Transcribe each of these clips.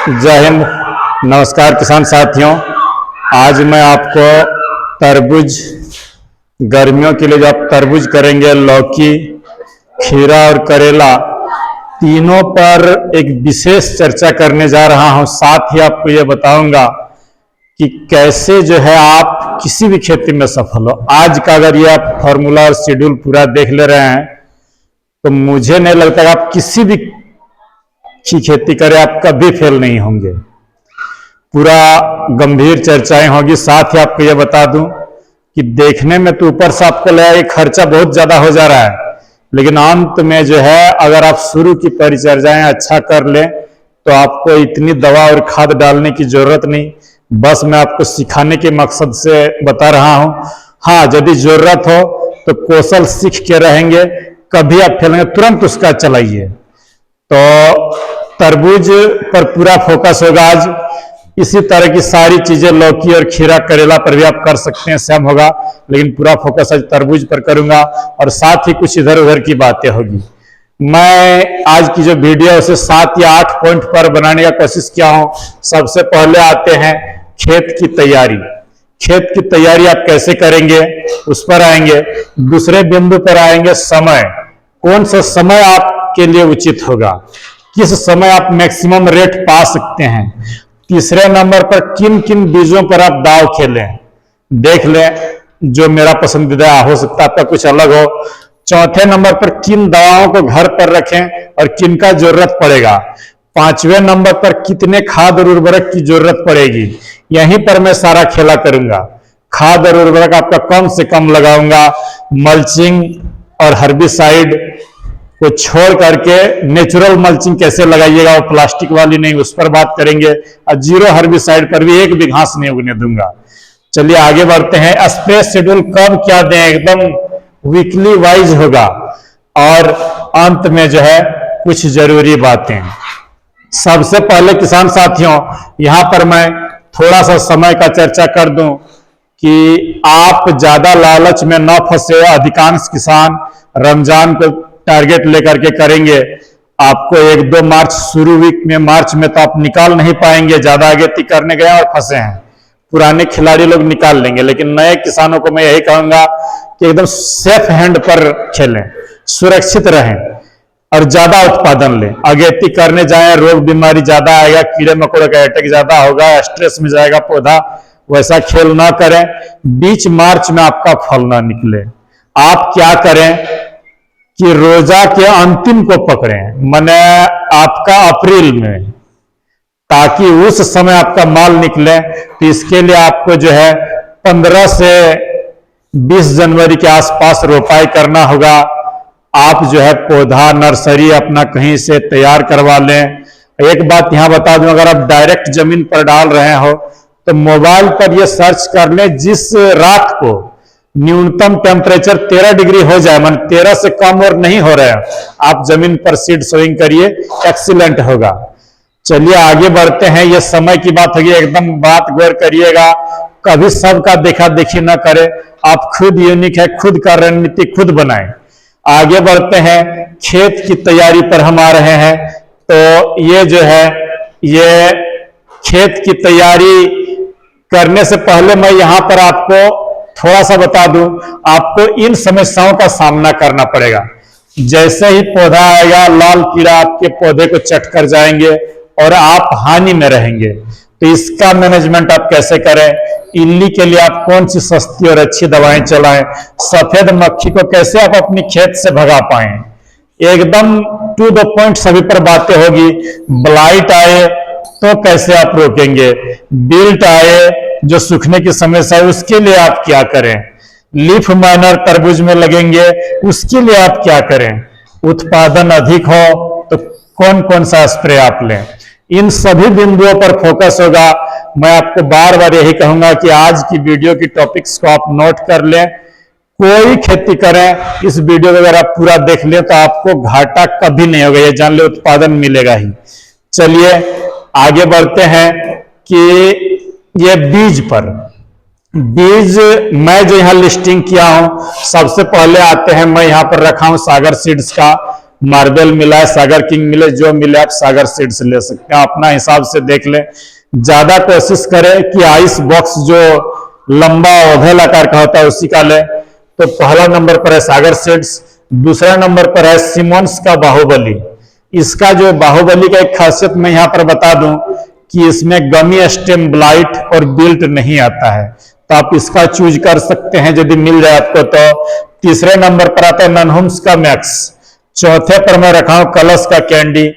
जय हिंद। नमस्कार किसान साथियों। आज मैं आपको तरबूज, गर्मियों के लिए जो आप तरबूज करेंगे, लौकी, खीरा और करेला, तीनों पर एक विशेष चर्चा करने जा रहा हूं। साथ ही आपको यह बताऊंगा कि कैसे जो है आप किसी भी खेती में सफल हो। आज का अगर ये आप फॉर्मूला और शेड्यूल पूरा देख ले रहे हैं तो मुझे नहीं लगता कि आप किसी भी की खेती करें आप कभी फेल नहीं होंगे। पूरा गंभीर चर्चाएं होगी। साथ ही आपको यह बता दूं कि देखने में तो ऊपर से आपको लगा कि खर्चा बहुत ज्यादा हो जा रहा है, लेकिन अंत में जो है अगर आप शुरू की परिचर्याएं अच्छा कर लें तो आपको इतनी दवा और खाद डालने की जरूरत नहीं। बस मैं आपको सिखाने के मकसद से बता रहा हूं। हाँ, यदि जरूरत हो तो कौशल सीख के रहेंगे, कभी आप फेलेंगे, तुरंत उसका चलाइए। तो तरबूज पर पूरा फोकस होगा आज। इसी तरह की सारी चीजें लौकी और खीरा करेला पर भी आप कर सकते हैं, सेम होगा, लेकिन पूरा फोकस आज तरबूज पर करूंगा और साथ ही कुछ इधर उधर की बातें होगी। मैं आज की जो वीडियो है उसे 7 या 8 पॉइंट पर बनाने का कोशिश किया हूं। सबसे पहले आते हैं खेत की तैयारी। खेत की तैयारी आप कैसे करेंगे उस पर आएंगे। दूसरे बिंदु पर आएंगे समय। कौन सा समय आपके लिए उचित होगा, किस समय आप मैक्सिमम रेट पा सकते हैं। तीसरे नंबर पर किन किन बीजों पर आप दांव खेलें, देख लें। जो मेरा पसंदीदा हो सकता है आपका कुछ अलग हो। चौथे नंबर पर किन दवाओं को घर पर रखें और किन का जरूरत पड़ेगा। पांचवें नंबर पर कितने खाद और उर्वरक की जरूरत पड़ेगी। यहीं पर मैं सारा खेला करूंगा। खाद और उर्वरक आपका कम से कम लगाऊंगा। मल्चिंग और हर्बिसाइड को छोड़ करके नेचुरल मल्चिंग कैसे लगाइएगा, वो प्लास्टिक वाली नहीं, उस पर बात करेंगे। और जीरो हर्बिसाइड पर भी एक भी घास नहीं उगने दूंगा। चलिए आगे बढ़ते हैं। स्प्रे शेड्यूल कब क्या दें, एकदम वीकली वाइज होगा। और अंत में जो है कुछ जरूरी बातें। सबसे पहले किसान साथियों, यहां पर मैं थोड़ा सा समय का चर्चा कर दूं कि आप ज्यादा लालच में न फंसे। अधिकांश किसान रमजान को टारगेट लेकर के करेंगे। आपको 1-2 मार्च शुरू वीक में, मार्च में तो आप निकाल नहीं पाएंगे, ज्यादा आगे तक करने गए और फंसे हैं। पुराने खिलाड़ी लोग निकाल लेंगे, लेकिन नए किसानों को मैं यही कहूंगा कि एकदम सेफ हैंड पर खेलें, सुरक्षित रहें और ज्यादा उत्पादन लें। अगेती करने जाएं, रोग बीमारी ज्यादा आएगा, कीड़े मकोड़े का अटैक ज्यादा होगा, स्ट्रेस में जाएगा पौधा। वैसा खेल ना करें। बीच मार्च में आपका फल ना निकले। आप क्या करें कि रोजा के अंतिम को पकड़ें, माने आपका अप्रैल में, ताकि उस समय आपका माल निकले। तो इसके लिए आपको जो है 15 से 20 जनवरी के आसपास रोपाई करना होगा। आप जो है पौधा नर्सरी अपना कहीं से तैयार करवा लें। एक बात यहां बता दूं, अगर आप डायरेक्ट जमीन पर डाल रहे हो तो मोबाइल पर यह सर्च कर लें, जिस रात को न्यूनतम टेम्परेचर 13 डिग्री हो जाए, मान 13 से कम और नहीं हो रहा है, आप जमीन पर सीड सोइंग करिए, एक्सीलेंट होगा। चलिए आगे बढ़ते हैं। ये समय की बात होगी, एकदम बात गौर करिएगा। कभी सबका देखा देखी ना करें। आप खुद यूनिक है, खुद का रणनीति खुद बनाएं। आगे बढ़ते हैं। खेत की तैयारी पर हम आ रहे हैं। तो ये जो है, ये खेत की तैयारी करने से पहले मैं यहां पर आपको थोड़ा सा बता दूं, आपको इन समस्याओं का सामना करना पड़ेगा। जैसे ही पौधा आएगा, लाल कीड़ा आपके पौधे को चट कर जाएंगे और आप हानि में रहेंगे। तो इसका मैनेजमेंट आप कैसे करें। इल्ली के लिए आप कौन सी सस्ती और अच्छी दवाएं चलाएं। सफेद मक्खी को कैसे आप अपनी खेत से भगा पाएं, एकदम टू द पॉइंट सभी पर बातें होगी। ब्लाइट आए तो कैसे आप रोकेंगे। बिल्ट आए, जो सूखने की समस्या है, उसके लिए आप क्या करें। लीफ माइनर तरबूज में लगेंगे, उसके लिए आप क्या करें। उत्पादन अधिक हो तो कौन कौन सा स्प्रे आप लें। इन सभी बिंदुओं पर फोकस होगा। मैं आपको बार बार यही कहूंगा कि आज की वीडियो की टॉपिक्स को आप नोट कर लें। कोई खेती करें, इस वीडियो को अगर आप पूरा देख लें तो आपको घाटा कभी नहीं होगा, ये जान ले, उत्पादन मिलेगा ही। चलिए आगे बढ़ते हैं कि ये बीज पर। बीज मैं जो यहां लिस्टिंग किया हूं, सबसे पहले आते हैं, मैं यहां पर रखा हूं सागर सीड्स का मार्बल मिला है, सागर किंग मिले, जो मिले आप सागर सीड्स ले सकते हैं, अपना हिसाब से देख लें। ज्यादा कोशिश करें कि आइस बॉक्स जो लंबा ओवल आकार का होता है उसी का ले। तो पहला नंबर पर है सागर सीड्स, दूसरा नंबर पर है सिमोंस का बाहुबली। इसका जो बाहुबली का एक खासियत मैं यहां पर बता दूं कि इसमें गमी स्टेम ब्लाइट और बिल्ट नहीं आता है, तो आप इसका चूज कर सकते हैं यदि मिल जाए आपको तो। तीसरे नंबर पर आता है ननहुम्स का मैक्स, चौथे पर मैं रखा हूं कलश का कैंडी,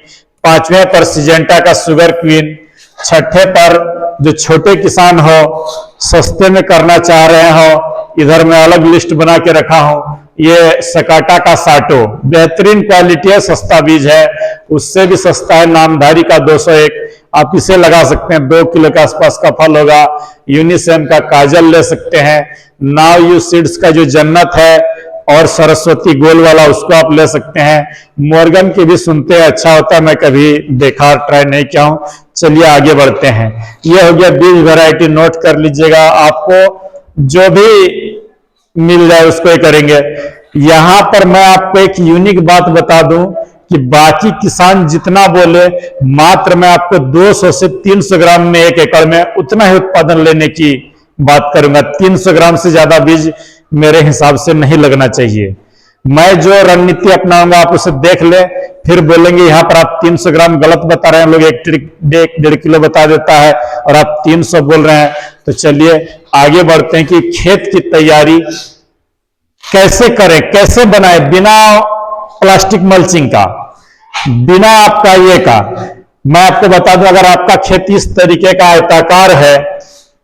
पांचवें पर सिजेंटा का शुगर क्वीन, छठे पर जो छोटे किसान हो सस्ते में करना चाह रहे हो, इधर मैं अलग लिस्ट बना के रखा हूं, ये सकाटा का साटो, बेहतरीन क्वालिटी है, सस्ता बीज है, उससे भी सस्ता है नामधारी का 201, आप इसे लगा सकते हैं, 2 किलो के आसपास का फल होगा। यूनिसेम का काजल ले सकते हैं, नाव यू सीड्स का जो जन्नत है और सरस्वती गोल वाला उसको आप ले सकते हैं। मॉर्गन की भी सुनते हैं, अच्छा होता है, मैं कभी देखा ट्राई नहीं किया हूं। चलिए आगे बढ़ते हैं। ये हो गया बीज वैरायटी, नोट कर लीजिएगा, आपको जो भी मिल जाए उसको ही करेंगे। यहां पर मैं आपको एक यूनिक बात बता दूं कि बाकी किसान जितना बोले, मात्र मैं आपको 200 से 300 ग्राम में 1 एकड़ में उतना ही उत्पादन लेने की बात करूंगा। 300 ग्राम से ज्यादा बीज मेरे हिसाब से नहीं लगना चाहिए। मैं जो रणनीति अपनाऊंगा आप उसे देख ले, फिर बोलेंगे यहां पर आप 300 ग्राम गलत बता रहे हैं, लोग 1.5 किलो बता देता है और आप 300 बोल रहे हैं। तो चलिए आगे बढ़ते हैं कि खेत की तैयारी कैसे करें, कैसे बनाए बिना प्लास्टिक मल्चिंग का, बिना आपका ये का। मैं आपको बता दूं, अगर आपका खेत इस तरीके का आयताकार है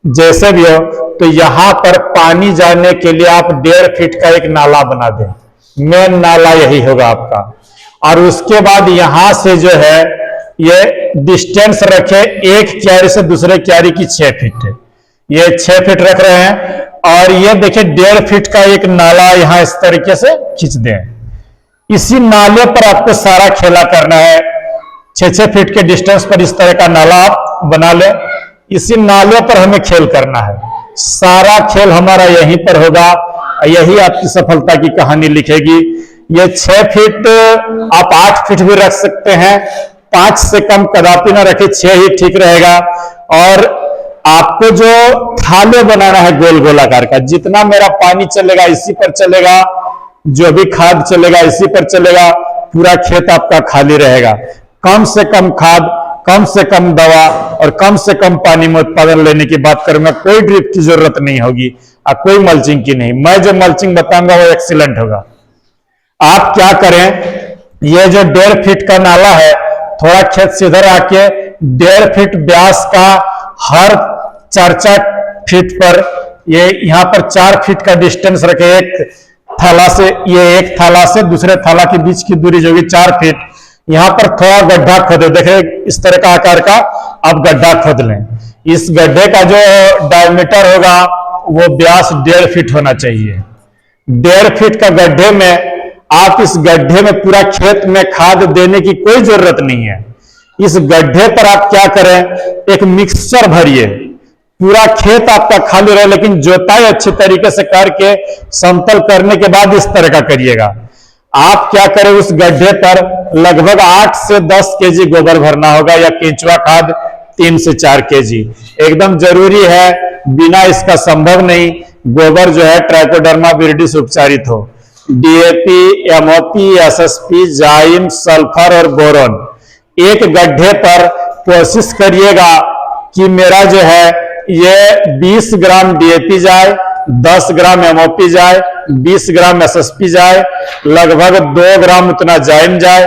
जैसे भी हो, तो यहां पर पानी जाने के लिए आप 1.5 फीट का एक नाला बना दें, मेन नाला यही होगा आपका। और उसके बाद यहां से जो है ये डिस्टेंस रखे, एक क्यारी से दूसरे क्यारी की 6 फीट, ये 6 फीट रख रहे हैं। और ये देखिए 1.5 फीट का एक नाला यहां इस तरीके से खींच दें। इसी नाले पर आपको सारा खेला करना है, 6-6 फीट के डिस्टेंस पर इस तरह का नाला आप बना ले, इसी नाले पर हमें खेल करना है। सारा खेल हमारा यहीं पर होगा, यही आपकी सफलता की कहानी लिखेगी। ये 6 फीट आप 8 फीट भी रख सकते हैं, 5 से कम कदापि ना रखे, 6 ही ठीक रहेगा। और आपको जो थाले बनाना है गोल गोल आकार का, जितना मेरा पानी चलेगा इसी पर चलेगा, जो भी खाद चलेगा इसी पर चलेगा, पूरा खेत आपका खाली रहेगा। कम से कम खाद, कम से कम दवा और कम से कम पानी में उत्पादन लेने की बात करूंगा। कोई ड्रिप की जरूरत नहीं होगी और कोई मल्चिंग की नहीं। मैं जो मल्चिंग बताऊंगा वो एक्सीलेंट होगा। आप क्या करें, ये जो 1.5 फीट का नाला है, थोड़ा खेत से इधर आके 1.5 फीट व्यास का हर 4-4 फीट पर, ये यहां पर 4 फीट का डिस्टेंस रखे, एक थाला से, ये एक थाला से दूसरे थाला के बीच की दूरी जो होगी 4 फीट, यहां पर थोड़ा गड्ढा खोदे, देखिए इस तरह का आकार का आप गड्ढा खोद लें। इस गड्ढे का जो डायमीटर होगा वो व्यास 1.5 फीट होना चाहिए। 1.5 फीट का गड्ढे में आप इस गड्ढे में पूरा खेत में खाद देने की कोई जरूरत नहीं है। इस गड्ढे पर आप क्या करें, एक मिक्सचर भरिए, पूरा खेत आपका खाली रहे, लेकिन जोताई अच्छे तरीके से करके समतल करने के बाद इस तरह का करिएगा। आप क्या करें, उस गड्ढे पर लगभग 8 से 10 केजी गोबर भरना होगा, या केंचुआ खाद 3 से 4 केजी एकदम जरूरी है, बिना इसका संभव नहीं। गोबर जो है ट्राइकोडर्मा विरिडिस उपचारित हो, डीएपी, एमओपी, एसएसपी, जाइम, सल्फर और बोरोन। एक गड्ढे पर कोशिश करिएगा कि मेरा जो है ये 20 ग्राम डीएपी जाए, 10 ग्राम एमओपी जाए, 20 ग्राम एसएसपी जाए, लगभग 2 ग्राम उतना जाइम जाए,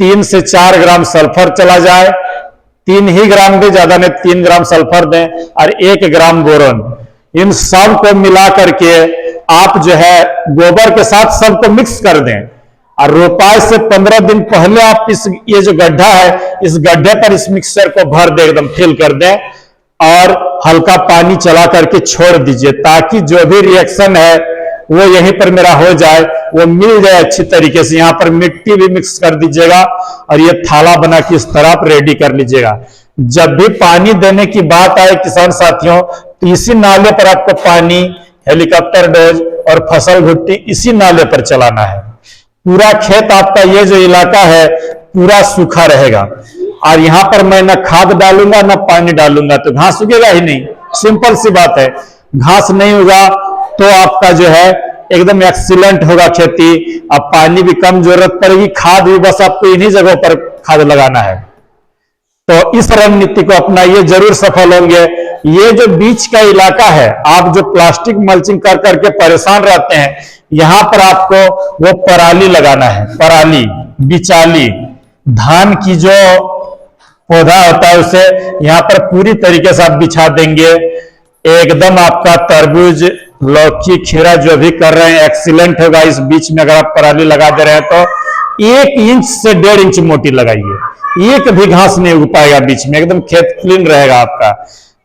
3 से 4 ग्राम सल्फर चला जाए, 3 ही ग्राम भी, ज्यादा नहीं, 3 ग्राम सल्फर दें और 1 ग्राम बोरोन। इन सब को मिला करके आप जो है गोबर के साथ सबको मिक्स कर दें और रोपाई से 15 दिन पहले आप ये जो गड्ढा है, इस गड्ढे पर इस मिक्सचर को भर दे, एकदम फिल कर दें और हल्का पानी चला करके छोड़ दीजिए, ताकि जो भी रिएक्शन है वो यहीं पर मेरा हो जाए, वो मिल जाए अच्छी तरीके से। यहां पर मिट्टी भी मिक्स कर दीजिएगा और ये थाला बना के इस तरह आप रेडी कर लीजिएगा। जब भी पानी देने की बात आए किसान साथियों, तो इसी नाले पर आपको पानी, हेलीकॉप्टर डोज और फसल भुट्टी इसी नाले पर चलाना है। पूरा खेत आपका ये जो इलाका है पूरा सूखा रहेगा, और यहां पर मैं ना खाद डालूंगा ना पानी डालूंगा तो घास उगेगा ही नहीं। सिंपल सी बात है, घास नहीं होगा तो आपका जो है एकदम एक्सीलेंट होगा खेती। अब पानी भी कम जरूरत पड़ेगी, खाद भी बस आपको इन्हीं जगहों पर खाद लगाना है। तो इस रणनीति को अपनाइए, जरूर सफल होंगे। ये जो बीच का इलाका है, आप जो प्लास्टिक मल्चिंग कर करके परेशान रहते हैं, यहां पर आपको वो पराली लगाना है। पराली, बिचाली, धान की जो पौधा होता है उसे यहां पर पूरी तरीके से आप बिछा देंगे। एकदम आपका तरबूज, लौकी, खीरा जो भी कर रहे हैं एक्सीलेंट होगा। इस बीच में अगर आप पराली लगा दे रहे हैं तो 1 इंच से 1.5 इंच मोटी लगाइए, एक भी घास नहीं उग पाएगा बीच में, एकदम खेत क्लीन रहेगा आपका।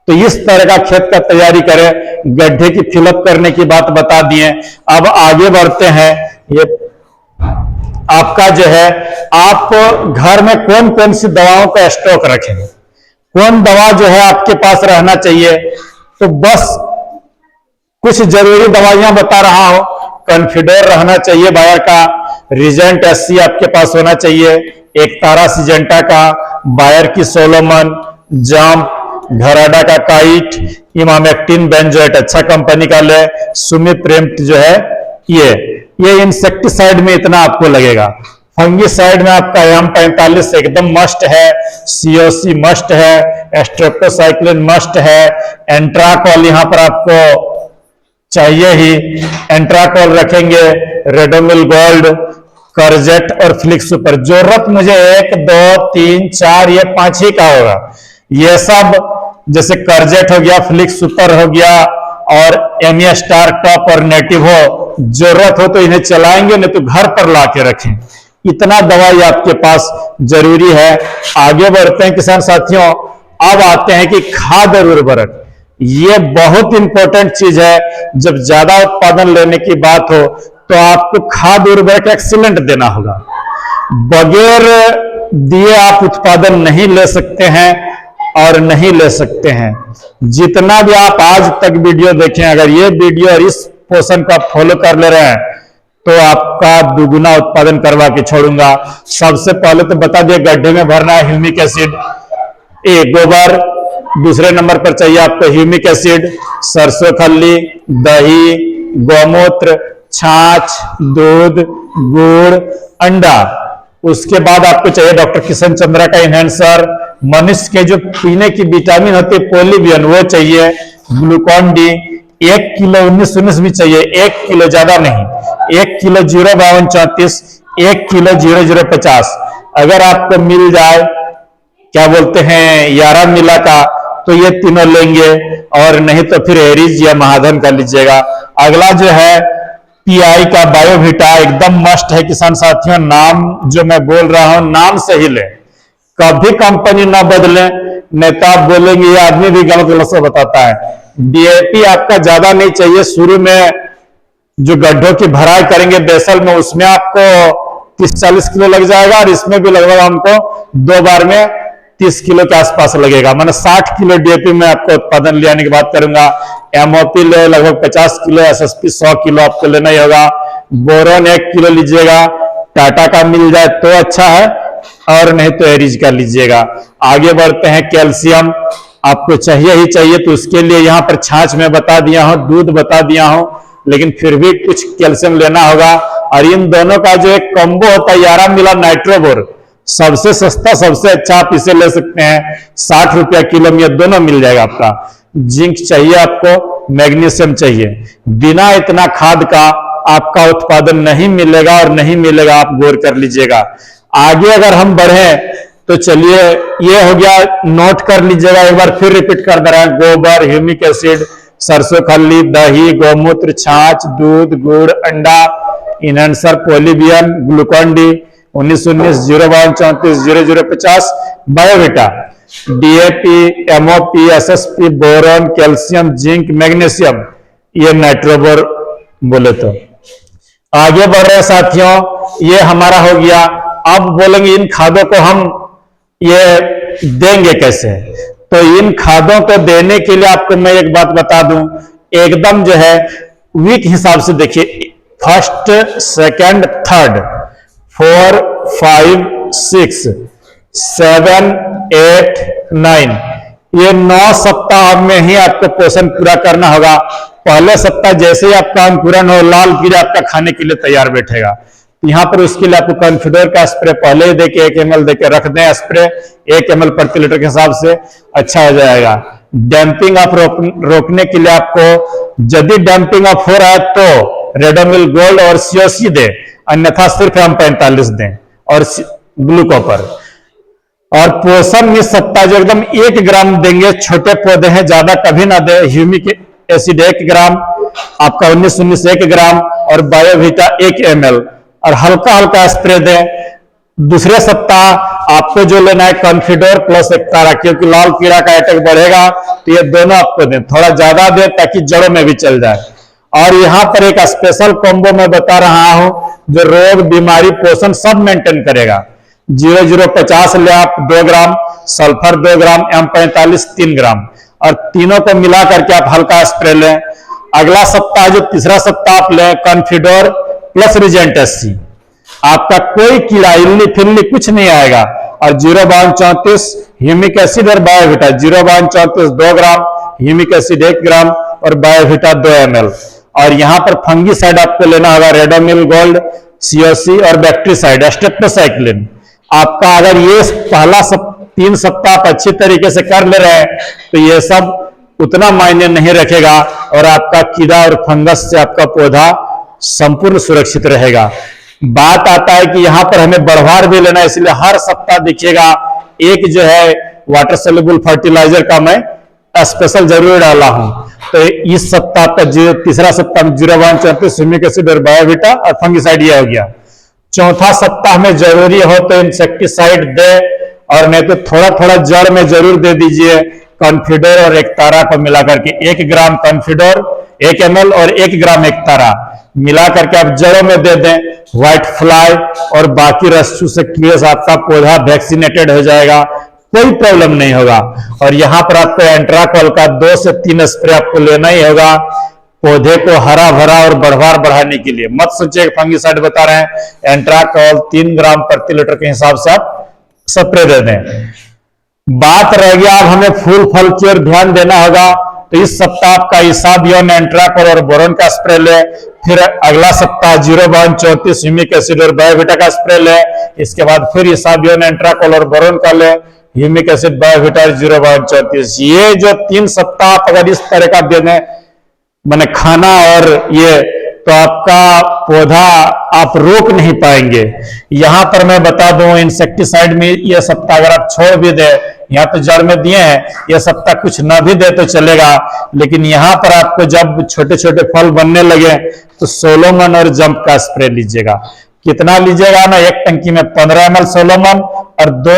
तो इस तरह का खेत का तैयारी करें। गड्ढे की फिलअप करने की बात बता दिए, अब आगे बढ़ते हैं। ये आपका जो है, आप घर में कौन कौन सी दवाओं का स्टॉक रखें, कौन दवा जो है आपके पास रहना चाहिए, तो बस कुछ जरूरी दवाइयां बता रहा हूं। कॉन्फिडोर रहना चाहिए बायर का, रिजेंट एससी आपके पास होना चाहिए, एक तारा सिजेंटा का, बायर की सोलोमन, जाम्प, घराडा का काइट, इमामेक्टिन बेंजोएट अच्छा कंपनी का ले, सुमिप्रेम्ट जो है ये इंसेक्टिसाइड में इतना आपको लगेगा। फंगिसाइड में आपका M45 एकदम मस्ट है, COC मस्ट है, स्ट्रेप्टोसाइक्लिन मस्ट है, एंट्राकॉल यहां पर आपको चाहिए ही, एंट्राकॉल रखेंगे, रेडोमिल गोल्ड, करजेट और फ्लिक्स सुपर। जरूरत मुझे 1 2 3 4 ये 5 ही का होगा। ये सब जैसे करजेट हो गया, फ्लिक्स सुपर हो गया और एमए स्टार टॉप और नेटिव हो, जरूरत हो तो इन्हें चलाएंगे, नहीं तो घर पर ला के रखें। इतना दवाई आपके पास जरूरी है। आगे बढ़ते हैं किसान साथियों। अब आते हैं कि खाद और उर्वरक, ये बहुत इंपॉर्टेंट चीज है। जब ज्यादा उत्पादन लेने की बात हो तो आपको खाद उर्वरक एक्सीलेंट देना होगा। बगैर दिए आप उत्पादन नहीं ले सकते हैं और नहीं ले सकते हैं। जितना भी आप आज तक वीडियो देखें, अगर ये वीडियो और इस पोर्शन को आप फॉलो कर ले रहे हैं तो आपका दुगुना उत्पादन करवा के छोड़ूंगा। सबसे पहले तो बता दिए, गड्ढे में भरना है ह्यूमिक एसिड, गोबर। दूसरे नंबर पर चाहिए आपको ह्यूमिक एसिड, सरसों खल्ली, दही, गौमूत्र, छाछ, दूध, गुड़, अंडा। उसके बाद आपको चाहिए डॉक्टर किशन चंद्रा का इनहेंसर, मनुष्य के जो पीने की विटामिन होती है पोलीबियन वो चाहिए, ग्लूकॉन डी। 1 किलो 19 भी चाहिए, 1 किलो ज्यादा नहीं, 1 किलो 05234, 1 किलो 0050। अगर आपको मिल जाए क्या बोलते हैं 11 मिला का तो ये तीनों लेंगे, और नहीं तो फिर एरिज या महाधन का लीजिएगा। अगला जो है पीआई का बायोविटा, एकदम मस्ट है किसान साथियों। नाम जो मैं बोल रहा हूं नाम से ही ले, कभी कंपनी ना बदले, नहीं तो आप बोलेंगे ये आदमी भी गलत गलत से बताता है। डीएपी आपका ज्यादा नहीं चाहिए। शुरू में जो गड्ढों की भराई करेंगे बेसल में, उसमें आपको 30-40 किलो लग जाएगा, और इसमें भी लगभग हमको 2 बार में 30 किलो के आसपास लगेगा। मैंने 60 किलो डीएपी में आपको उत्पादन ले आने की बात करूंगा। एमओपी ले लगभग 50 किलो, एसएसपी 100 किलो आपको लेना ही होगा। बोरोन 1 किलो लीजिएगा, टाटा का मिल जाए तो अच्छा है, और नहीं तो एरिज का लीजिएगा। आगे बढ़ते हैं। कैल्शियम आपको चाहिए ही चाहिए, तो उसके लिए यहां पर छाछ में बता दिया हूं, दूध बता दिया हूं, लेकिन फिर भी कुछ कैल्शियम लेना होगा। और इन दोनों का जो एक कॉम्बो होता है 11 मिला नाइट्रोबोर, सबसे सस्ता सबसे अच्छा, आप इसे ले सकते हैं 60 रुपया किलो में, ये दोनों मिल जाएगा आपका। जिंक चाहिए आपको, मैग्नीशियम चाहिए। बिना इतना खाद का आपका उत्पादन नहीं मिलेगा, और नहीं मिलेगा आप गौर कर लीजिएगा। आगे अगर हम बढ़े तो चलिए, ये हो गया, नोट कर लीजिएगा, एक बार फिर रिपीट कर दे रहे हैं। गोबर, ह्यूमिक एसिड, सरसों खल्ली, दही, गौमूत्र, छाछ, दूध, गुड़, अंडा, enhancer, Polybion, Glucon D, 1919 05234 0050, Biovita, DAP, MOP, SSP, boron, calcium, zinc, magnesium, ये नाइट्रोबोर बोले तो। आगे बढ़ रहे साथियों, ये हमारा हो गया। अब बोलेंगे इन खादों को हम ये देंगे कैसे। तो इन खादों को देने के लिए आपको मैं एक बात बता दूं, एकदम जो है वीक हिसाब से देखिए, फर्स्ट, सेकंड, थर्ड, 4, 5, 6, 7, 8, 9, ये 9 सप्ताह में ही आपको पोषण पूरा करना होगा। पहले सप्ताह जैसे ही आपका अंकुरण हो, लाल कीड़ा आपका खाने के लिए तैयार बैठेगा। यहाँ पर उसके लिए आपको कॉन्फिडोर का स्प्रे पहले ही देके 1 ml देके रख दें। स्प्रे 1 ml प्रति लीटर के हिसाब से अच्छा हो जाएगा। डैंपिंग ऑफ रोकने के लिए आपको यदि डैंपिंग ऑफ हो रहा है तो रेडोमिल गोल्ड और सीओसी दें, अन्यथा सिर्फ M45 दें और ग्लूकोपर। और पोषण इस सप्ताह जो एकदम 1 ग्राम देंगे, छोटे पौधे हैं ज्यादा कभी ना दे। ह्यूमिक एसिड 1 ग्राम, आपका 19-19 1 ग्राम और बायोवीटा 1 ml और हल्का हल्का स्प्रे दें। दूसरे सप्ताह आपको जो लेना है कॉन्फिडोर प्लस एक्तारा, क्योंकि लाल कीड़ा का अटैक बढ़ेगा तो ये दोनों आपको दें, थोड़ा ज्यादा दें ताकि जड़ों में भी चल जाए। और यहां पर एक स्पेशल कॉम्बो मैं बता रहा हूं जो रोग बीमारी पोषण सब मेंटेन करेगा। 0050 ले आप 2 ग्राम, सल्फर 2 ग्राम, M45 3 ग्राम और तीनों को मिला करके आप हल्का स्प्रे लें। अगला सप्ताह जो तीसरा सप्ताह आप लें कॉन्फिडोर प्लस रिजेंट SC, आपका कोई कीड़ा इल्ली फिल्ली कुछ नहीं आएगा। और 0-34 ह्यूमिक एसिड और बायोविटा, 0-34 2 ग्राम, ह्यूमिक एसिड 1 ग्राम और बायोविटा 2 ml। और यहां पर फंगीसाइड आपको लेना होगा रेडोमिल गोल्ड, सीओसी और बैक्टीसाइड स्टेप्टोसाइक्लिन। आपका अगर ये पहला 3 सप्ताह आप अच्छी तरीके से कर ले रहे हैं तो ये सब उतना मायने नहीं रखेगा और आपका कीड़ा और फंगस से आपका पौधा संपूर्ण सुरक्षित रहेगा। बात आता है कि यहां पर हमें बढ़वार भी लेना है, इसलिए हर सप्ताह देखिएगा एक जो है वाटर सोल्यूबल फर्टिलाइजर का मैं स्पेशल जरूर डाला हूं। तो इस सप्ताह का जो तीसरा सप्ताह में 0-34 ह्यूमिक एसिड और बायोविटा और फंगिसाइड ये हो गया। चौथा सप्ताह में जरूरी हो तो इंसेक्टिसाइड दे और नहीं तो थोड़ा थोड़ा जड़ में जरूर दे दीजिए। कॉन्फिडोर और एक्तारा को मिला करके 1 ग्राम कॉन्फिडोर 1 ml और 1 ग्राम एक्तारा मिला करके आप जड़ों में दे दें। व्हाइट फ्लाई और बाकी रस्सू से कीड़े से आपका पौधा वैक्सीनेटेड हो जाएगा, कोई प्रॉब्लम नहीं होगा। और यहां पर आपको एंट्राकॉल का 2 से 3 स्प्रे आपको लेना ही होगा पौधे को हरा भरा और बढ़वार बढ़ाने के लिए। मत सोचिए फंगिसाइड बता रहे हैं, एंट्राकॉल 3 ग्राम प्रति लीटर के हिसाब से आप स्प्रे दे दें। बात रह गया अब हमें फूल फल की ओर ध्यान देना होगा, तो इस सप्ताह आपका इसाबियन, एंट्राकॉल और बोरोन का स्प्रे ले। फिर अगला सप्ताह 0-34 ह्यूमिक एसिड और बायोविटा का स्प्रे ले। इसके बाद फिर इसाबियन, एंट्राकॉल और बोरोन का ले, ह्यूमिक एसिड बायोविटा 0-34। ये जो 3 सप्ताह आप अगर इस तरह का दे दें मैंने खाना और ये, तो आपका पौधा आप रोक नहीं पाएंगे। यहां पर मैं बता दूं इंसेक्टिसाइड में ये सप्ताह अगर आप छोड़ भी दे, यहाँ तो जड़ में दिए हैं, ये सप्ताह कुछ ना भी दे तो चलेगा, लेकिन यहाँ पर आपको जब छोटे छोटे फल बनने लगे तो सोलोमन और जंप का स्प्रे लीजिएगा। कितना लीजिएगा ना, 1 टंकी में 15 ml सोलोमन और 2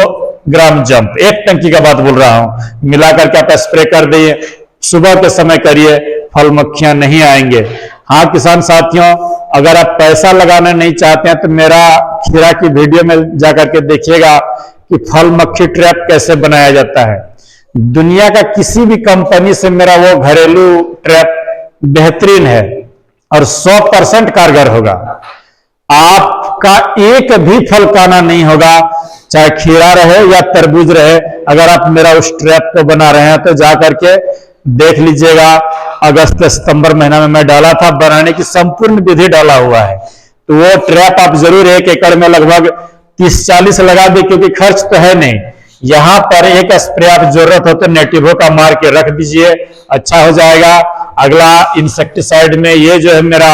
ग्राम जंप, 1 टंकी का बात बोल रहा हूं, मिला करके आप स्प्रे कर दिए। सुबह के समय करिए, फल मक्खियां नहीं आएंगे। हाँ किसान साथियों, अगर आप पैसा लगाना नहीं चाहते हैं तो मेरा खीरा की वीडियो में जाकर के देखिएगा कि फल मक्खी ट्रैप कैसे बनाया जाता है। दुनिया का किसी भी कंपनी से मेरा वो घरेलू ट्रैप बेहतरीन है और 100% कारगर होगा। आपका एक भी फल खाना नहीं होगा, चाहे खीरा रहे या तरबूज रहे। अगर आप मेरा उस ट्रैप को बना रहे हैं तो जाकर के देख लीजिएगा। अगस्त सितंबर महीना में मैं डाला था, बनाने की संपूर्ण विधि डाला हुआ है। तो वो ट्रैप आप जरूर 1 एकड़ में लगभग 30-40 लगा दे, क्योंकि खर्च तो है नहीं। यहां पर एक स्प्रे आप जरूरत हो तो नेटिवो का मार के रख दीजिए, अच्छा हो जाएगा। अगला इंसेक्टिसाइड में ये जो है मेरा,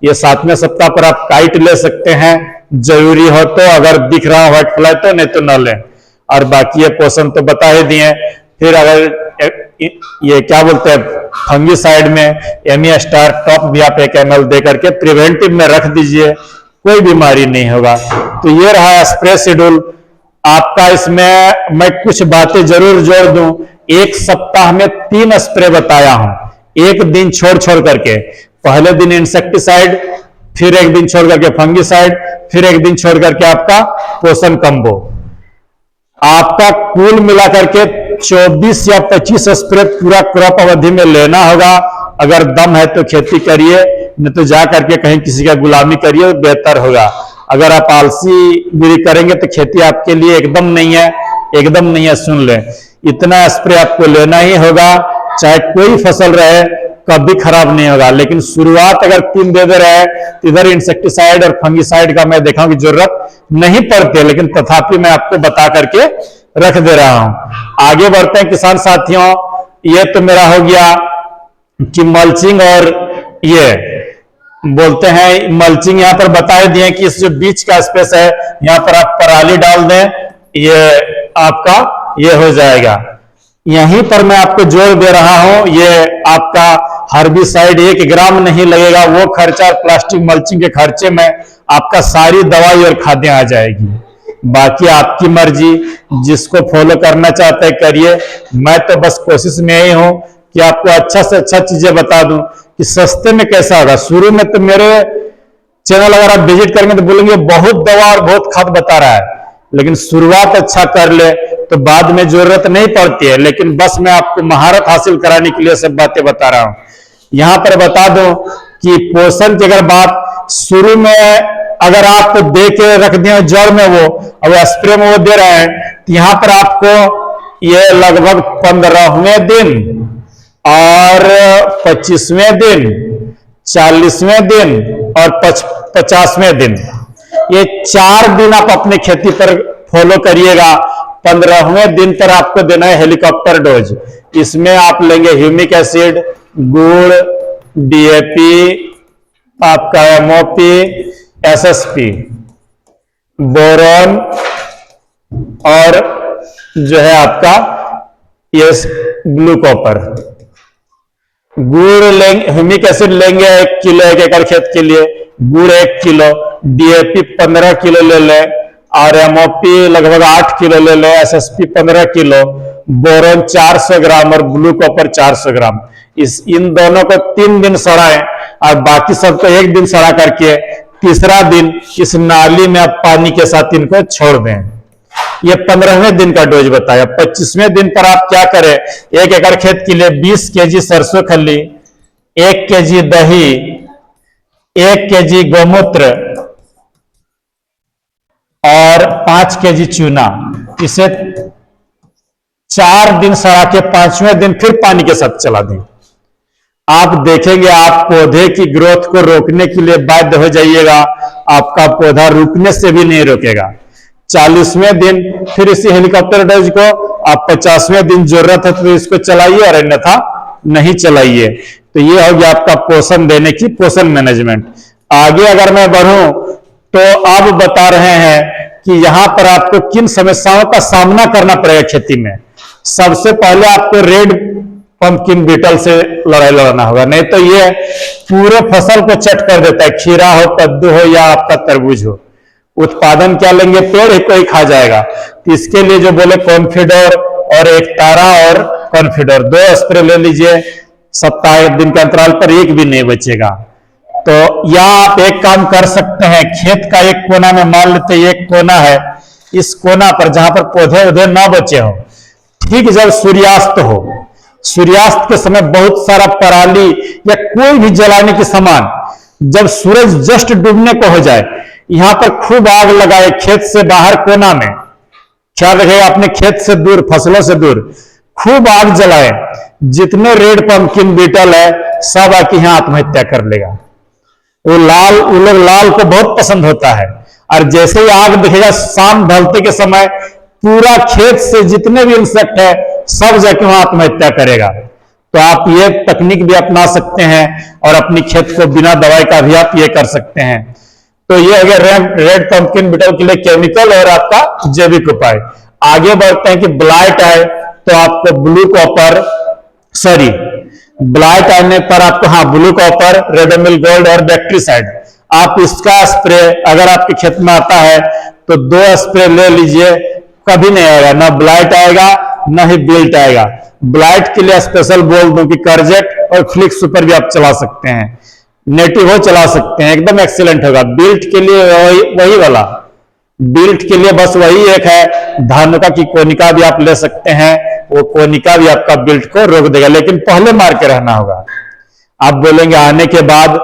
ये 7वें सप्ताह पर आप काइट ले सकते हैं, जरूरी हो तो, अगर दिख रहा व्हाइट फ्लाई तो, नहीं तो न लें। और बाकी ये पोषण तो बता ही दिए। फिर अगर ये क्या बोलते हैं फंगिसाइड में एमी स्टार टॉप भी आप 1 ml दे करके प्रिवेंटिव में रख दीजिए, कोई बीमारी नहीं होगा। तो ये रहा स्प्रे शेड्यूल आपका। इसमें मैं कुछ बातें जरूर जोड़ दूं। 1 सप्ताह में 3 स्प्रे बताया हूं, 1 दिन छोड़ छोड़ करके। पहले दिन इंसेक्टिसाइड, फिर 1 दिन छोड़ करके फंगिसाइड, फिर 1 दिन छोड़ करके आपका पोषण कम्बो। आपका कुल मिला करके 24 या 25 स्प्रे पूरा क्रॉप अवधि में लेना होगा। अगर दम है तो खेती करिए, नहीं तो जा करके कहीं किसी का गुलामी करिए, बेहतर होगा। अगर आप आलसीगिरी करेंगे तो खेती आपके लिए एकदम नहीं है, एकदम नहीं है। सुन ले, इतना स्प्रे आपको लेना ही होगा, चाहे कोई फसल रहे, कभी खराब नहीं होगा। लेकिन शुरुआत अगर 3 दे दे रहे हैं तो इधर इंसेक्टिसाइड और फंगिसाइड का मैं देखा कि जरूरत नहीं पड़ती है, लेकिन तथापि मैं आपको बता करके रख दे रहा हूं। आगे बढ़ते हैं किसान साथियों। ये तो मेरा हो गया कि मल्चिंग, और ये बोलते हैं मल्चिंग यहां पर बता दिए कि इस जो बीच का स्पेस है यहां पर आप पराली डाल दें, ये आपका ये हो जाएगा। यहीं पर मैं आपको जोर दे रहा हूं, ये आपका हर्बिसाइड 1 ग्राम नहीं लगेगा, वो खर्चा प्लास्टिक मल्चिंग के खर्चे में आपका सारी दवाई और खादें आ जाएगी। बाकी आपकी मर्जी, जिसको फॉलो करना चाहते हैं करिए। मैं तो बस कोशिश में ही हूं कि आपको अच्छा से अच्छा चीजें बता दूं कि सस्ते में कैसा होगा। शुरू में तो मेरे चैनल अगर आप विजिट करेंगे तो बोलेंगे बहुत दवा और बहुत खाद बता रहा है, लेकिन शुरुआत अच्छा कर ले तो बाद में जरूरत नहीं पड़ती है। लेकिन बस मैं आपको महारत हासिल कराने के लिए सब बातें बता रहा हूं। यहां पर बता दो कि पोषण की अगर बात शुरू में अगर आप दे के रख दिए जड़ में वो, अब स्प्रे में वो दे रहे हैं, तो यहां पर आपको ये लगभग 15वें दिन और 25वें दिन, 40वें दिन और 50वें दिन, ये 4 दिन आप अपने खेती पर फॉलो करिएगा। 15वें दिन पर आपको देना है हेलीकॉप्टर डोज। इसमें आप लेंगे ह्यूमिक एसिड, गुड़, डीएपी, आपका एमओपी, एसएसपी, बोरॉन और जो है आपका ये ब्लू कॉपर। गुड़ लेंगे, ह्यूमिक एसिड लेंगे 1 किलो 1 एकड़ खेत के लिए, गुड़ 1 किलो, डीएपी 15 किलो ले लें और एमओपी लगभग 8 किलो ले लें, एसएसपी 15 किलो, बोरॉन 400 ग्राम और ब्लू कॉपर 400 ग्राम। इन दोनों को 3 दिन सड़ाएं और बाकी सबको 1 दिन सड़ा करके तीसरा दिन इस नाली में आप पानी के साथ इनको छोड़ दें। ये 15वें दिन का डोज बताया। 25वें दिन पर आप क्या करें, 1 एकड़ खेत के लिए 20 केजी सरसों खली, 1 केजी दही, 1 केजी गौमूत्र और 5 केजी चूना, इसे 4 दिन सड़ा के 5वें दिन फिर पानी के साथ चला दें। आप देखेंगे आप पौधे की ग्रोथ को रोकने के लिए बाध्य हो जाइएगा, आपका पौधा रुकने से भी नहीं रोकेगा। 40वें दिन फिर इसी हेलीकॉप्टर डोज को आप 50वें दिन जरूरत है तो इसको चलाइए और अन्यथा नहीं चलाइए। तो ये हो गया आपका पोषण देने की पोषण मैनेजमेंट। आगे अगर मैं बढ़ूं तो अब बता रहे हैं कि यहां पर आपको किन समस्याओं का सामना करना पड़ेगा खेती में। सबसे पहले आपको रेड पंपकिन बीटल से लड़ाई लड़ना होगा, नहीं तो ये पूरे फसल को चट कर देता है, खीरा हो, कद्दू हो या आपका तरबूज हो। उत्पादन क्या लेंगे, पेड़ ही कोई खा जाएगा। तो इसके लिए जो बोले कॉन्फिडोर और एक तारा और कॉन्फिडोर 2 स्प्रे ले लीजिए, सप्ताह 1 दिन के अंतराल पर, एक भी नहीं बचेगा। तो या आप एक काम कर सकते हैं, खेत का एक कोना में मान लेते एक कोना है, इस कोना पर जहां पर पौधे उधे ना बचे हो, ठीक जब सूर्यास्त हो, सूर्यास्त के समय बहुत सारा पराली या कोई भी जलाने के सामान जब सूरज जस्ट डूबने को हो जाए, यहां पर खूब आग लगाए खेत से बाहर कोना में, ख्याल रखिएगा अपने खेत से दूर, फसलों से दूर, खूब आग जलाए। जितने रेड पंपकिन बीटल है सब आके यहां आत्महत्या कर लेगा। वो लोग लाल को बहुत पसंद होता है, और जैसे ही आग दिखेगा शाम ढलते के समय पूरा खेत से जितने भी इंसेक्ट है सब जाके वहां आत्महत्या करेगा। तो आप ये तकनीक भी अपना सकते हैं और अपनी खेत को बिना दवाई का भी आप ये कर सकते हैं। तो ये अगर रेड पंपकिन बीटल के लिए केमिकल और आपका जैविक उपाय। आगे बढ़ते हैं कि ब्लाइट आए तो आपको ब्लू कॉपर, सॉरी ब्लाइट आने पर आपको, हाँ, ब्लू कॉपर, रेडोमिल गोल्ड और बैक्टीसाइड, आप इसका स्प्रे अगर आपके खेत में आता है तो 2 स्प्रे ले लीजिए, कभी नहीं आएगा, ना ब्लाइट आएगा ना ही बिल्ट आएगा। ब्लाइट के लिए स्पेशल बोल दूं कि करजेट और फ्लिक्स सुपर भी आप चला सकते हैं, नेटिवो चला सकते हैं, एकदम एक्सीलेंट होगा। बिल्ट के लिए वही वाला, बिल्ट के लिए बस वही एक है, धानुका की कोनिका भी आप ले सकते हैं, वो कोनिका भी आपका बिल्ट को रोक देगा, लेकिन पहले मार के रहना होगा। आप बोलेंगे आने के बाद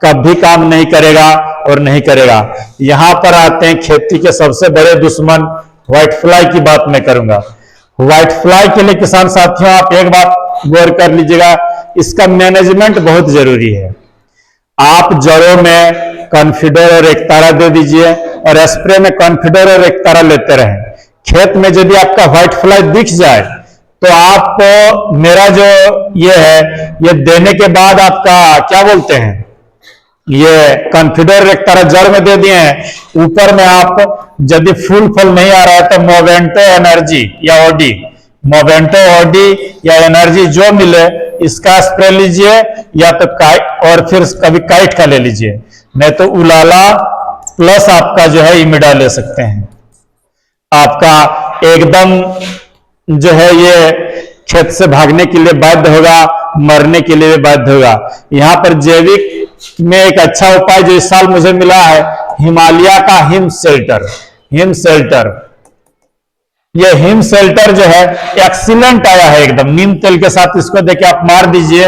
कब भी काम नहीं करेगा और नहीं करेगा। यहां पर आते हैं खेती के सबसे बड़े दुश्मन व्हाइट फ्लाई की बात मैं करूंगा। व्हाइट फ्लाई के लिए किसान साथियों आप एक बात गौर कर लीजिएगा, इसका मैनेजमेंट बहुत जरूरी है। आप जड़ों में कॉन्फिडर और एकतारा दे दीजिए और स्प्रे में कॉन्फिडर और एकतारा लेते रहें। खेत में यदि आपका व्हाइट फ्लाई दिख जाए तो आप मेरा जो ये है, ये देने के बाद आपका क्या बोलते हैं, ये कॉन्फिडर एकतारा जड़ में दे दिए हैं, ऊपर में आप यदि फूल फल नहीं आ रहा है तो मोवेंटो एनर्जी या ओडी, मोवेंटो ओडी या एनर्जी जो मिले इसका स्प्रे लीजिए, या तो काइट और फिर कभी काइट का ले लीजिए, नहीं तो उलाला प्लस आपका जो है इमिडा ले सकते हैं। आपका एकदम जो है ये खेत से भागने के लिए बाध्य होगा, मरने के लिए बाध्य होगा। यहां पर जैविक में एक अच्छा उपाय जो इस साल मुझे मिला है, हिमालय का हिम शेल्टर। हिम शेल्टर, ये हिम शेल्टर जो है एक्सीलेंट आया है एकदम, नीम तेल के साथ इसको देके आप मार दीजिए,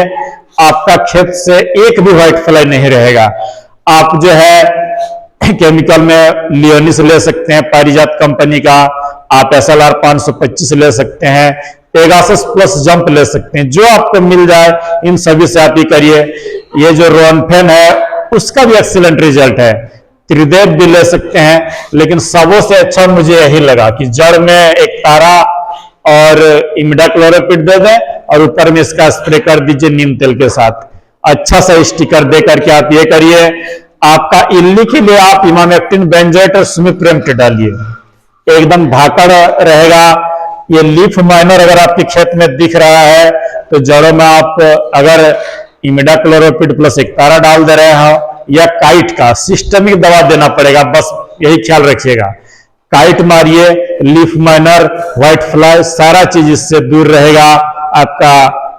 आपका खेत से एक भी व्हाइट फ्लाई नहीं रहेगा। आप जो है केमिकल में लियोनिस ले सकते हैं, पारिजात कंपनी का, आप SLR 525 ले सकते हैं, पेगासस प्लस जंप ले सकते हैं, जो आपको मिल जाए इन सभी से आप ही करिए। ये जो रोनफेन है उसका भी एक्सीलेंट रिजल्ट है, त्रिदेव भी ले सकते हैं, लेकिन सबों से अच्छा मुझे यही लगा कि जड़ में एक तारा और इमिडाक्लोरोपिड दे दें और ऊपर में इसका स्प्रे कर दीजिए नीम तेल के साथ। अच्छा सा स्टिकर दे करके आप ये करिए। आपका इल्ली के लिए आप इमामेक्टिन बेंजोएट और सुमिप्रेमट डालिए, एकदम धाकड़ रहेगा। ये लीफ माइनर अगर आपके खेत में दिख रहा है तो जड़ों में आप अगर इमिडाक्लोरोपिड प्लस एक तारा डाल दे रहे हो, या काइट का सिस्टमिक दवा देना पड़ेगा, बस यही ख्याल रखिएगा। काइट मारिए, लीफ माइनर, व्हाइट फ्लाई, सारा चीज इससे दूर रहेगा, आपका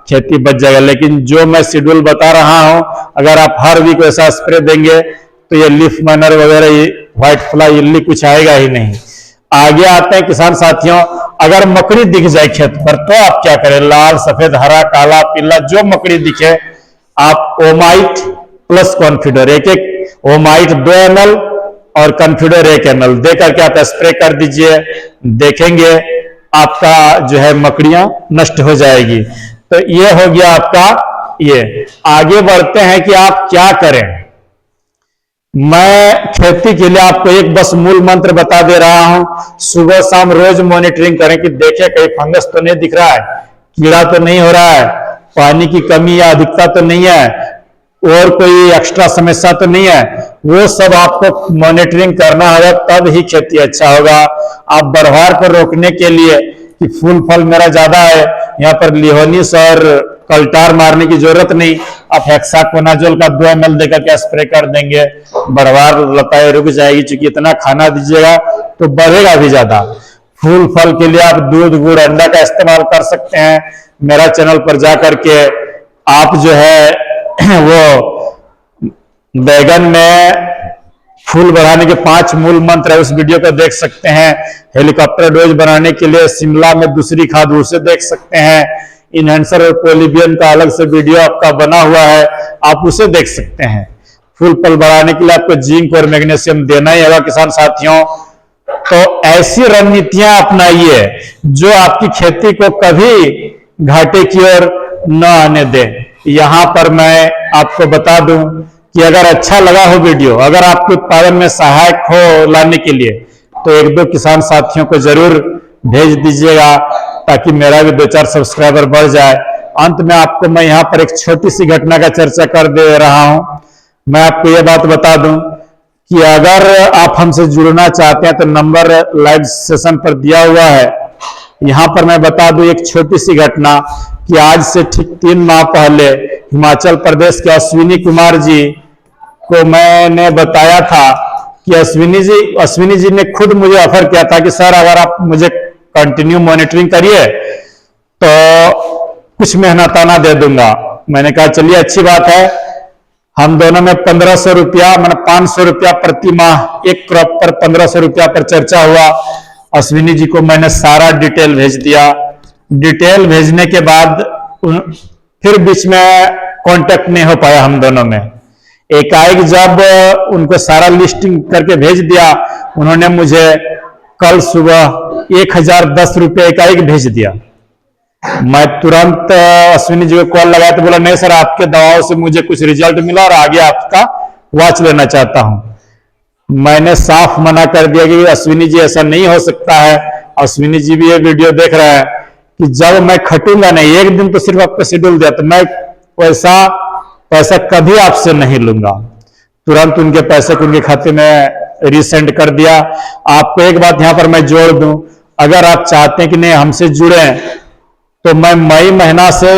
खेती बच जाएगा। लेकिन जो मैं शेड्यूल बता रहा हूं, अगर आप हर वीक वैसा स्प्रे देंगे तो ये लीफ माइनर वगैरह, ये व्हाइट फ्लाई, इल्ली कुछ आएगा ही नहीं। आगे आते हैं किसान साथियों, अगर मकड़ी दिख जाए खेत पर तो आप क्या करें, लाल, सफेद, हरा, काला, पीला, जो मकड़ी दिखे आप ओमाइट प्लस कॉन्फिडर, एक ओमाइट 2 ml और कॉन्फिडर 1 ml दे करके आप स्प्रे कर दीजिए, देखेंगे आपका जो है मकड़ियां नष्ट हो जाएगी। तो ये हो गया आपका ये। आगे बढ़ते हैं कि आप क्या करें। मैं खेती के लिए आपको एक बस मूल मंत्र बता दे रहा हूं, सुबह शाम रोज मॉनिटरिंग करें कि देखें कहीं फंगस तो नहीं दिख रहा है, कीड़ा तो नहीं हो रहा है, पानी की कमी या अधिकता तो नहीं है, और कोई एक्स्ट्रा समस्या तो नहीं है। वो सब आपको मॉनिटरिंग करना होगा, तब ही खेती अच्छा होगा। आप बरहार पर रोकने के लिए कि फूल फल मेरा ज्यादा है, यहाँ पर लियोनिस और कल्टार मारने की जरूरत नहीं, आप हेक्साकोनाजोल का 2 ml देकर के स्प्रे कर देंगे, बरवार लताएं रुक जाएगी। चूंकि इतना खाना दीजिएगा तो बढ़ेगा भी ज्यादा। फूल फल के लिए आप दूध, गुड़, अंडा का इस्तेमाल कर सकते हैं। मेरा चैनल पर जाकर के आप जो है वो बैगन में फूल बढ़ाने के 5 मूल मंत्र है, उस वीडियो को देख सकते हैं। हेलीकॉप्टर डोज बनाने के लिए शिमला में दूसरी खाद, उसे देख सकते हैं। इनहेंसर और पोलिबियन का अलग से वीडियो आपका बना हुआ है, आप उसे देख सकते हैं। फूल फल बढ़ाने के लिए आपको जिंक और मैग्नीशियम देना ही होगा किसान साथियों। तो ऐसी रणनीतियां अपनाइए जो आपकी खेती को कभी घाटे की ओर न आने दे। यहां पर मैं आपको बता दूं कि अगर अच्छा लगा हो वीडियो, अगर आपके उत्पादन में सहायक हो लाने के लिए, तो 1-2 किसान साथियों को जरूर भेज दीजिएगा, ताकि मेरा भी 2-4 सब्सक्राइबर बढ़ जाए। अंत में आपको मैं यहाँ पर एक छोटी सी घटना का चर्चा कर दे रहा हूं। मैं आपको यह बात बता दूं कि अगर आप हमसे जुड़ना चाहते हैं तो नंबर लाइव सेशन पर दिया हुआ है। यहां पर मैं बता दूं एक छोटी सी घटना कि आज से ठीक 3 माह पहले हिमाचल प्रदेश के अश्विनी कुमार जी को मैंने बताया था कि अश्विनी जी ने खुद मुझे ऑफर किया था कि सर अगर आप मुझे कंटिन्यू मॉनिटरिंग करिए तो कुछ मेहनताना दे दूंगा। मैंने कहा चलिए अच्छी बात है। हम दोनों में 1500 रुपया, मतलब 500 रुपया प्रति माह, एक क्रॉप पर 1500 रुपया पर चर्चा हुआ। अश्विनी जी को मैंने सारा डिटेल भेज दिया। डिटेल भेजने के बाद फिर बीच में कांटेक्ट नहीं हो पाया हम दोनों में। एकाएक जब उनको सारा लिस्टिंग करके भेज दिया, उन्होंने मुझे कल सुबह 1010 रुपये एकाएक भेज दिया। मैं तुरंत अश्विनी जी को कॉल लगाया तो बोला नहीं सर, आपके दवाओं से मुझे कुछ रिजल्ट मिला और आगे आपका वॉच लेना चाहता हूं। मैंने साफ मना कर दिया कि अश्विनी जी ऐसा नहीं हो सकता है। अश्विनी जी भी ये वीडियो देख रहा है कि जब मैं खटूंगा नहीं, एक दिन तो सिर्फ आपका शेड्यूल दिया, तो मैं वैसा पैसा कभी आपसे नहीं लूंगा। तुरंत उनके पैसे को उनके खाते में रीसेंड कर दिया। आपको एक बात यहां पर मैं जोड़ दूं, अगर आप चाहते हैं कि नहीं हमसे जुड़े, तो मैं मई महीना से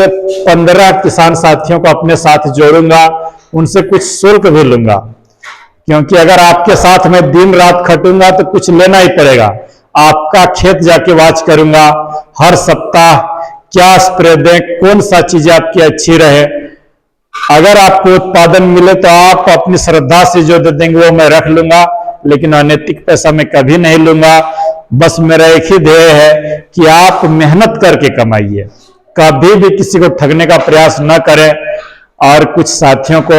15 किसान साथियों को अपने साथ जोड़ूंगा, उनसे कुछ शुल्क भी लूंगा, क्योंकि अगर आपके साथ मैं दिन रात खटूंगा तो कुछ लेना ही पड़ेगा। आपका खेत जाके वॉच करूंगा, हर सप्ताह क्या स्प्रे दें, कौन सा चीजें आपकी अच्छी रहे। अगर आपको उत्पादन मिले तो आप अपनी श्रद्धा से जो दे देंगे वो मैं रख लूंगा, लेकिन अनैतिक पैसा मैं कभी नहीं लूंगा। बस मेरा एक ही ध्येय है कि आप मेहनत करके कमाइए, कभी भी किसी को ठगने का प्रयास न करें। और कुछ साथियों को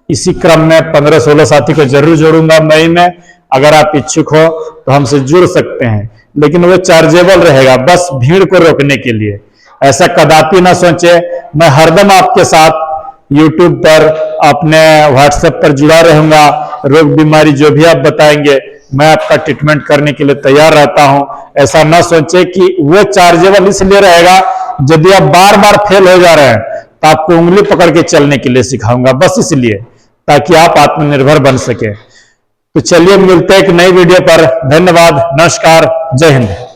इसी क्रम में 15-16 साथी को जरूर जोड़ूंगा मई में। अगर आप इच्छुक हो तो हमसे जुड़ सकते हैं, लेकिन वो चार्जेबल रहेगा, बस भीड़ को रोकने के लिए। ऐसा कदापि ना सोचे। मैं हरदम आपके साथ YouTube पर, अपने WhatsApp पर जुड़ा रहूंगा। रोग बीमारी जो भी आप बताएंगे मैं आपका ट्रीटमेंट करने के लिए तैयार रहता हूं। ऐसा ना सोचे कि वो चार्जेबल इसलिए रहेगा, यदि आप बार बार फेल हो जा रहे हैं तो आपको उंगली पकड़ के चलने के लिए सिखाऊंगा, बस इसलिए, ताकि आप आत्मनिर्भर बन सके। तो चलिए मिलते हैं एक नई वीडियो पर। धन्यवाद, नमस्कार, जय हिंद।